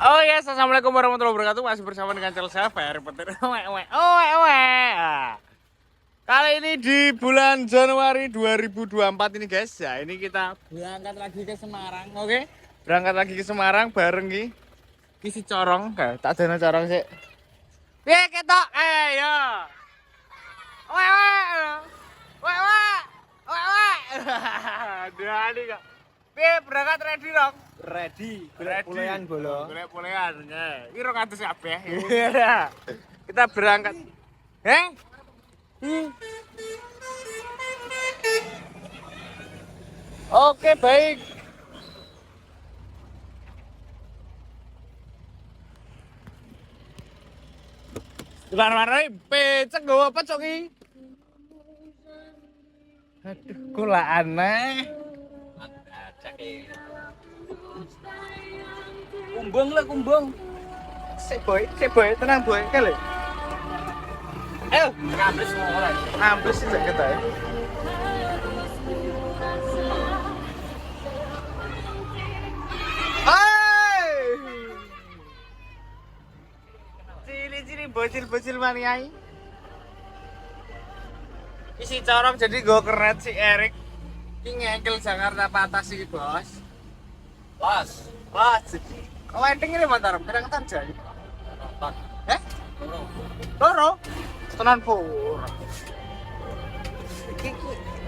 Oh ya, assalamualaikum warahmatullahi wabarakatuh. Masih bersama dengan channel saya Ferry Petir. Kali ini di bulan Januari 2024 ini guys. Ya, ini kita berangkat lagi ke Semarang, oke? Berangkat lagi ke Semarang bareng ki si Corong. Tak ada corong sih. Piye ketok? Yo. Oe oe. Oe oe. Oe oe. Dani kok. Piye berangkat ready dong? Ready, Polean bolo. Golek polean. Iki 200 kabeh. Kita berangkat. Oke, baik. Lar-larai pecek gowo apa cok iki? Aduh, kula aneh. Kumbung lah kumbung. Sik boy, tenang boy, kali. Ayo, Ngabres mulai. ambles sih jaket ae. Hai. Cili-cili bocil-bocil maniai. Isi corong jadi go keren si Erik. Ki ngengkel Jakarta patah sih bos. Las. Wah, jadi wedding ini Mataram, kadang-kadang jadi. Eh? Loro? Tenan pura. Iki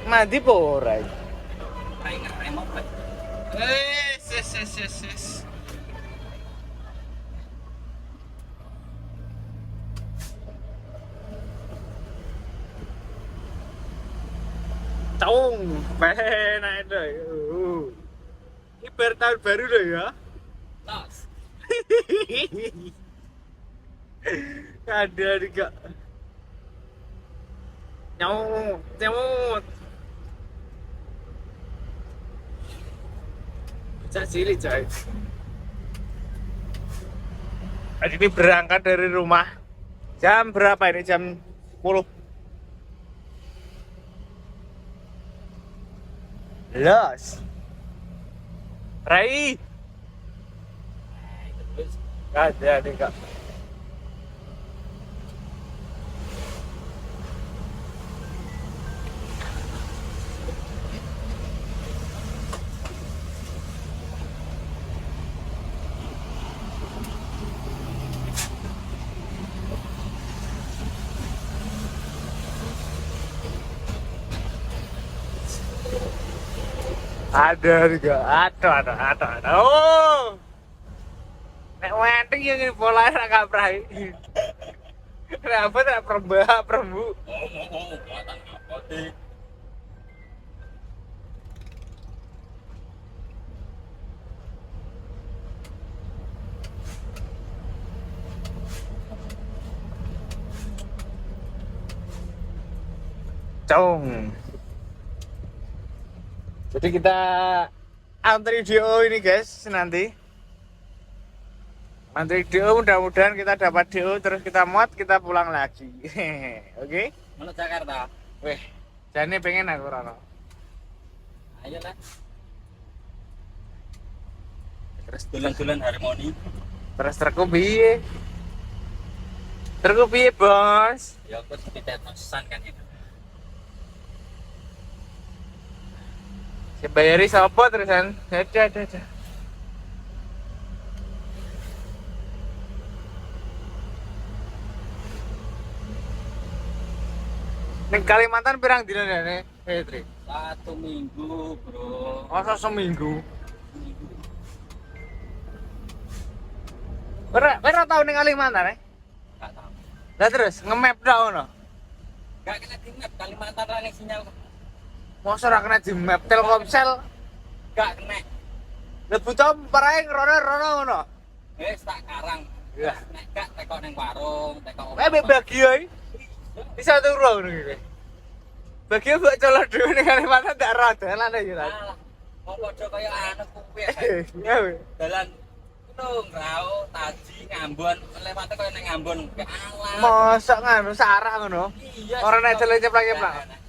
mandi pura. Kayak ngerem apa? Yes. Cong, penak deh. Ini tahun baru deh ya. Las. Ada juga. Nyamut. Cak cilik coy. Hari ini berangkat dari rumah. Jam berapa ini? Jam 10. Los. Rai. Ada nih kak. Ada juga, ada. Oh, nek wedding yang ini pola agak prai. Kenapa tak perembu? Buatan apa sih? Cong. Jadi kita antri DO ini guys nanti. Antri DO mudah-mudahan kita dapat DO terus kita mod kita pulang lagi. Oke? Mana Jakarta? Weh, jane pengen aku Rono. Ayo lah. Terus Dulan-dulan harmoni. terku piye? Terku piye, Bos? Ya aku tidak nosan kan itu. Si bayari sapa terusan? Ada. Ning Kalimantan pirang dina nih, Fitri? 1 minggu, bro. Masa seminggu? Ora tau ning Kalimantan, Gak tahu. Lah terus nge-map dak ngono. Gak kena tingkat Kalimantan lah nih sinyal. Masa ora kena di map Telkomsel? Gak kena. Lah buta parae rono ngono. Tak karang. Ya. Nek gak tekok ning warung, tekok. Mbek bagi ae. Bisa turu ngono iki. Bagi mbok colok dhewe ning Kalimantan tak ra dalan ya ta. Alah, kok padha kaya anu kuwi. Ya weh. Dalan itu ngrao, taji, ngambon, lewate kaya ning ngambon. Alah. Mosok ngono sarak ngono. Iya. Ora nek ceplak-ceplak.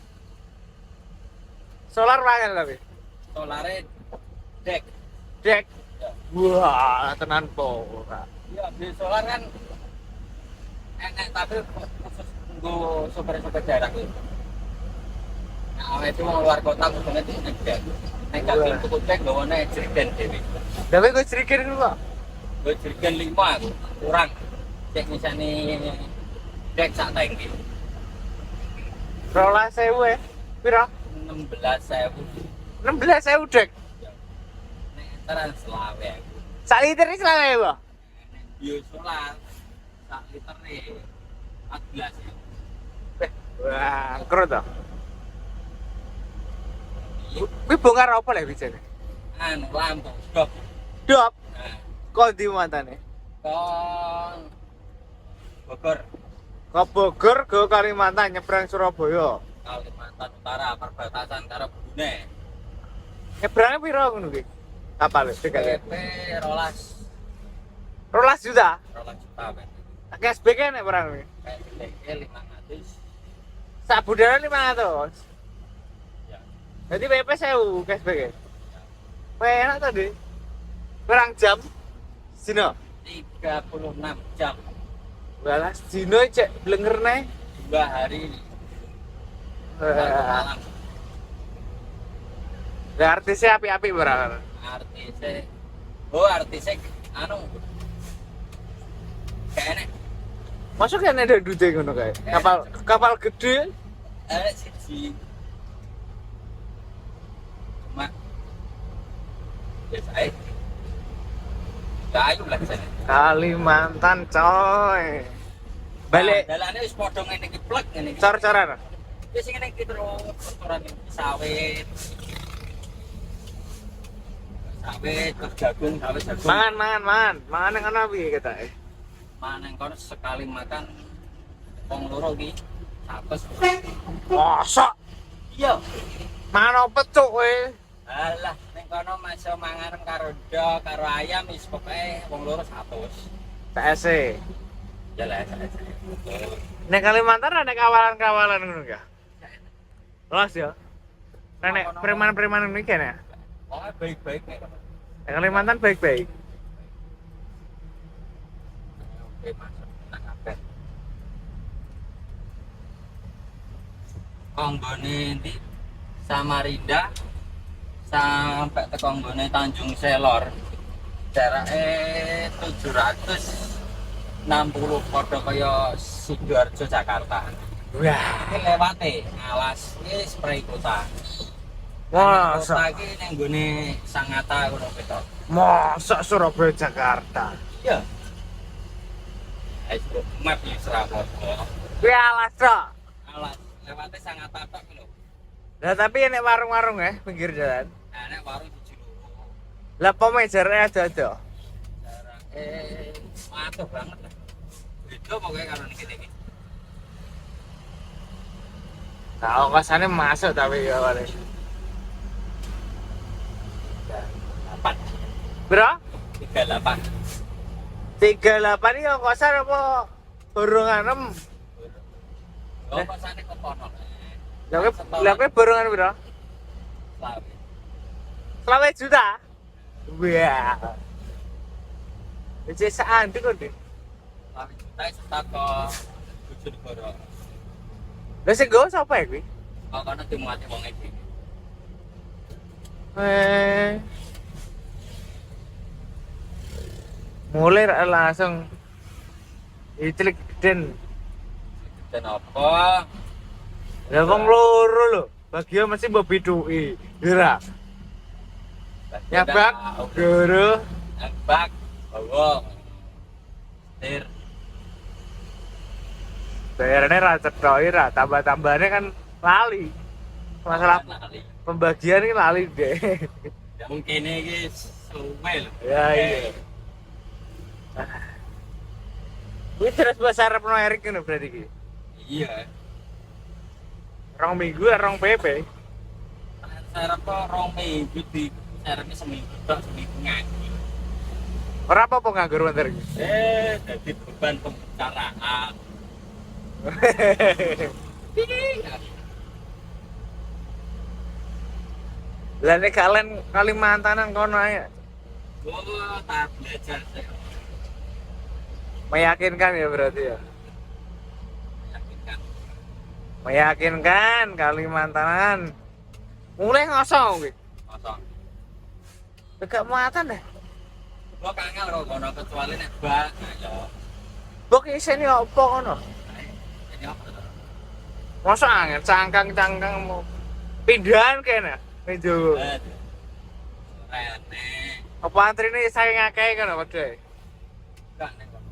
Solar panel tapi. Solare dek. Dek. Wah, tenan po. Iya, beli solar kan enak tapi khusus untuk sopir-sopir daerah itu. Nah, itu mau luar kota khususnya itu naik naik kaki untuk cek gak naik jerigen dewi. Tapi gue sedikit dulu Pak. Gue jerigen 5 aku kurang. Cek misalnya cek sak tangki. Rola sewu ya. Piro? 16.000. 16.000 dek. Nek teran selawe. Sak liter ini selama ya, Pak? Bio solar sak liter nih 14 ya. Wah, keren toh. Kuwi bongkar apa lah bijane? Anu lampu stop. Dop. Nah, Kok di mantane? kon Bogor, Kok Bogor ke Kalimantan nyebrang Surabaya. Kalimantan Utara perbatasan karo Brunei. Nyebrangnya piro ngono ki? Kapal tiket. PP rolas 12 juta. rolas juta ben. Cashback nek perang iki. PP 500. Sak budara 500. Ya. Jadi PP 1000 cashback ya. Wah, enak tadi. Perang jam Dino. 36 jam. Walah, Dino cek blenger nih. 2 hari. Satu malam. Lah artisnya api-api berang. Artisnya. Oh, artisnya anu. Kayaknya Masuk kan ada dute ngono kae. Kapal gede. siji. Cuma biasa aja. Gak ayo lah sana. Kalimantan coy. Balik Dalane wis padha ngene iki plek ngene iki. cor-coran. Wis ngene iki terus kotoran sawit. Sawit, terus jagung, sawit jagung. Mangan yang ana piye kata. Maneng kono sekali makan wong loro iki 100. Mosok Iya. mangan apa cuk kowe? Alah, ning kono masuk mangan karo ndok, karo ayam wis pokoke wong loro 100. TSC. Ya lah. Nek Kalimantan ada kawalan-kawalan ngono ga? Los ya. Nek preman-preman ini kan ya. Oh, baik-baik nek kono. Nek Kalimantan baik-baik. Oke, masuk nang kabeh. Konggone ndi Samarinda sampai ke konggone Tanjung Selor. Jaraknya 760 padha kaya Sidoarjo Jakarta. Wah, Iki lewate alas iki spray kota. masa Kota iki ning nggone Sangatta ngono ketok. masa Surabaya Jakarta. Iya. Ayo map iki Surabaya. Kuwi alas tok. Alas lewate Sangatta tok lho. Lah tapi nek warung-warung ya pinggir jalan. Nah, nek warung siji loro. Lah pome jarane ada. Jarake patuh banget lah. Beda pokoknya karo niki-niki. Nah, kosane masuk tapi ya wale. 8 Bro, 38. 38 iki kosan apa borongan? Oh, kosane kok kono. Lah kowe borongan piro? Slawe. 20 juta. Wah. Wis sak kok deh. Slawe juta setako Bojonegoro. Lah sing go sapa ya kuwi? Kok kono dimuati wong iki. Mulai langsung iclik den. Dan apa? Lah wong loro lho. Bagia mesti mbok biduki. Ira. Nyabak guru. Nyabak. Bawa. Setir. Bayarane ra cetha ira, tambah-tambahane kan lali. Masalah pembagian ini lali deh. Ya mungkin iki suwe lho. Ya iya. Kuwi terus bahasa Arab no Erik ngono berarti iki. Iya. 2 minggu 2 PP. Serep kok 2 minggu di serepnya seminggu tok seminggu ngaji. Ora apa-apa nganggur bentar iki. Jadi beban pembicaraan. Lah nek kalian Kalimantanan kono ae. Oh, tahap belajar sih. Meyakinkan ya berarti ya. Meyakinkan. Meyakinkan Kalimantanan. Mulai ngosong gitu. Kosong. Dekat muatan deh. Gua kangen kok kono kecuali nek bak. Nah, yo. Bok isine opo ngono? Ini apa tuh? Mosok angel cangkang-cangkang mau pindahan kene. Ning Jawa. Rene. Apa antrine saking akeh kan apa deh? Enggak nek kono.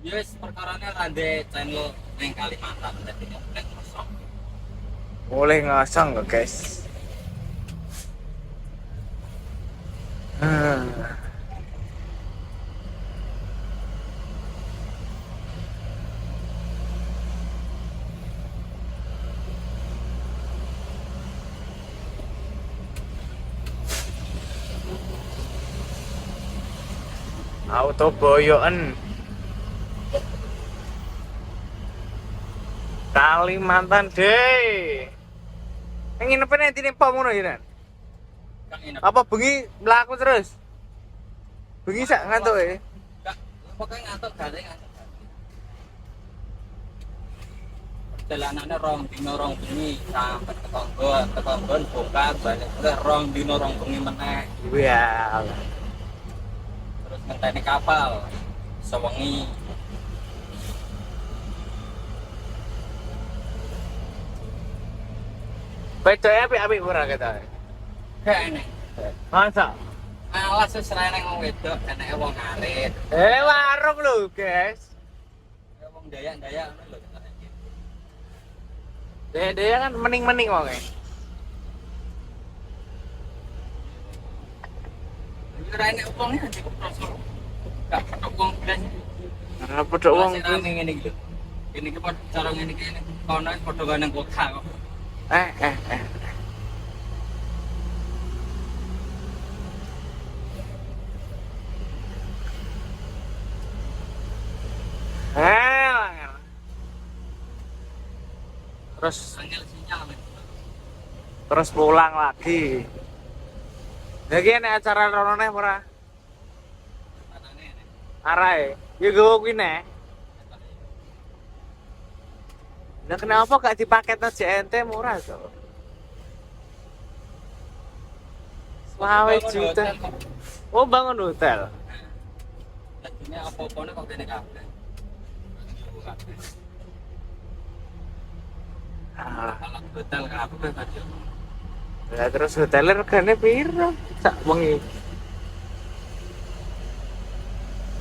Yes, perkarane rande channel ning Kalimantan dadi nek kosong. Mulai ngosong loh guys. Auto boyoan Kalimantan deh. Ingin apa nih ini pak ngono ya? Kang ini. Apa bengi melaku terus? Bengi sak ngantuk ya? Enggak, pokoknya ngantuk gale ngantuk. Perjalanannya rong bengi sampai ke Tonggon bongkar balik ke rong bengi meneh. Iya. Terus ngenteni kapal sewengi. Bedonya api ora kita. Gak enek. Masa? Alas wis ra enek wong wedok, eneke wong arit. Warung lho, guys. Ya wong Dayak-dayak ngono lho katanya. Dia kan mening-mening wong e. Ora enek wonge anjing prosor. Gak petok wong blas. Ora pedok wong Masih rame ngene iki lho. Ini ki cara ngene iki kono padha wae nang kota kok. Eh. Angel sinyal men. Terus pulang lagi. Lagi nek acara rono neh ora? Katane enek. Arae. Ya gowo kuwi neh. Nah kenapa gak dipaketno JNT murah tuh? 20 juta. Oh bangun hotel. Jadinya apa-apane kok kene kabeh. Kalau hotel kabeh kabeh. Ya terus hotelnya regane piro? Sak wengi.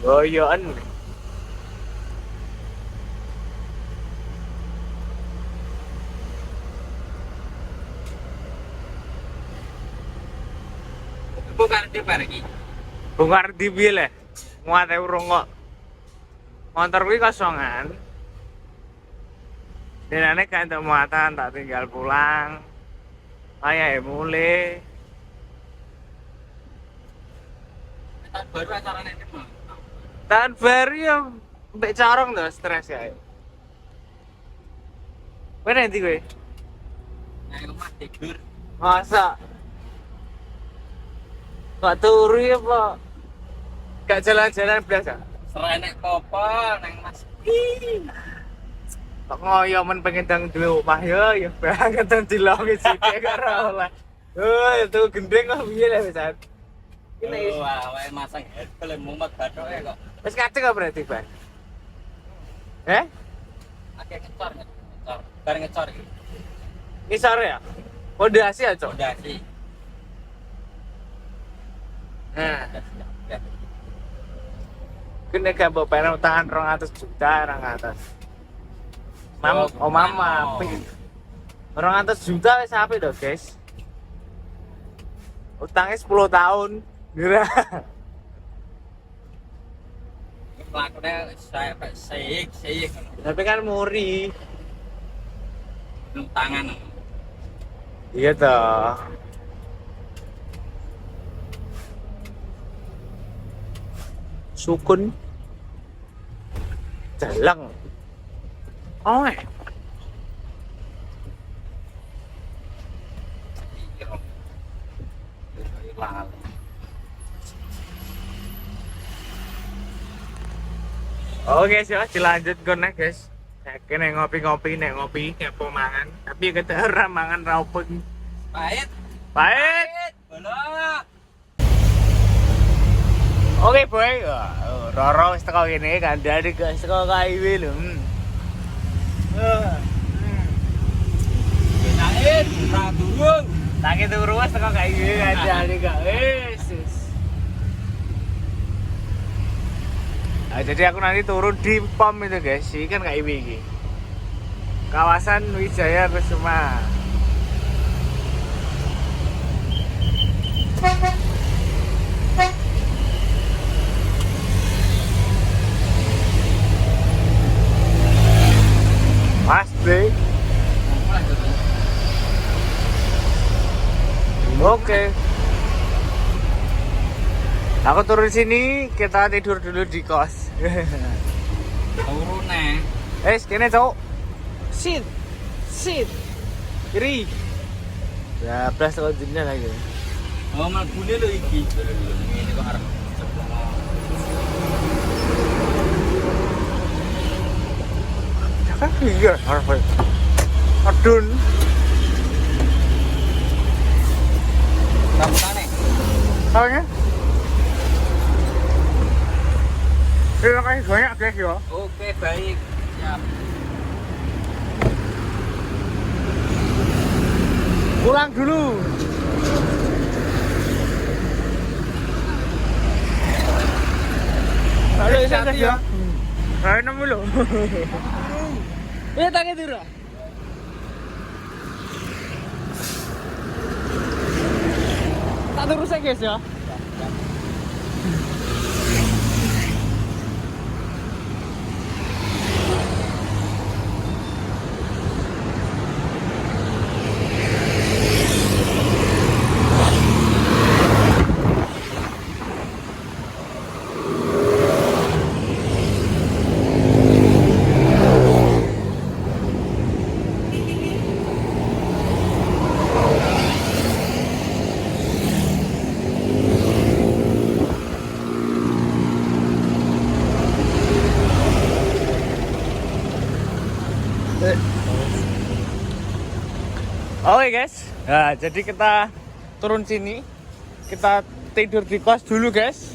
Goyoan. Bukan di pergi. Bongkar di piye le? Muate urung kok. Motor kuwi kosongan. Denane gak entuk muatan, tak tinggal pulang. Ayahe mulai. Tahun baru acaranya ini mah. Tahun baru ya mbek corong to stres kae. Kowe nanti kowe? Nang omah tidur. Masa? Gak turu ya, Pak? Gak jalan-jalan biasa? Serenek popo nang Mas. Kok ngoyo men pengen dang duwe omah ya banget dang dilongi sithik karo oleh. Oh, itu gendeng kok piye le wis. Ini Wah, wae masang headphone mumet bathoke kok. wis kadek kok berarti, Bang. Eh? Akeh ngecor. Bareng ngecor iki. Ngisor ya? Pondasi ya, Cok? Fondasi. Nah, Ya. kene gak mbok bayar utangan 200 juta orang atas. Oh mama, 200 juta wis apik to, guys. Utangnya 10 tahun. Gerah. Lakune saya seyik. Tapi kan muri. Tangan. Iya toh. Sukun. Jalang. Oh, Oke guys, ya dilanjut kono guys. Kene ngopi-ngopi, nek ngopi ngepo mangan. Tapi kita ora mangan ra opo. Pahit. Pahit. Bola. Oke boy, Roro wis teko kene kandhane guys teko KIW lho. Kenain, ra durung. Tangi turu wis teko KIW kandhane guys. Jadi aku nanti turun di pom itu guys, ini kan KIW ini. Kawasan Wijaya Kusuma. Pasti. Oke. Aku turun sini, kita tidur dulu di kos. Turun nih. Kene cowok. Sit. Kiri. Ya, plus kalau jennya lagi. Oh, mlebune lho iki. Ngene kok arep. Jangan iya, harus. Adun. Rambutane. Soalnya terima kasih banyak guys ya. Oke, baik. Siap. Pulang dulu. Halo, hati ya. Ayo nemu lo. Tangi turu. Tak terus ya guys ya. Oke guys, nah jadi kita turun sini, kita tidur di kos dulu guys.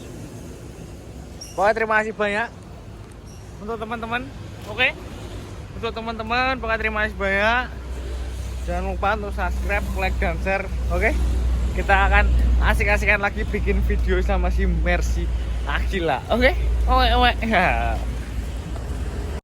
Pokoknya terima kasih banyak untuk teman-teman, oke? Untuk teman-teman, pokoknya terima kasih banyak. Jangan lupa untuk subscribe, like, dan share, oke? Kita akan asik-asikan lagi bikin video sama si Mercy Akila, oke? Oke.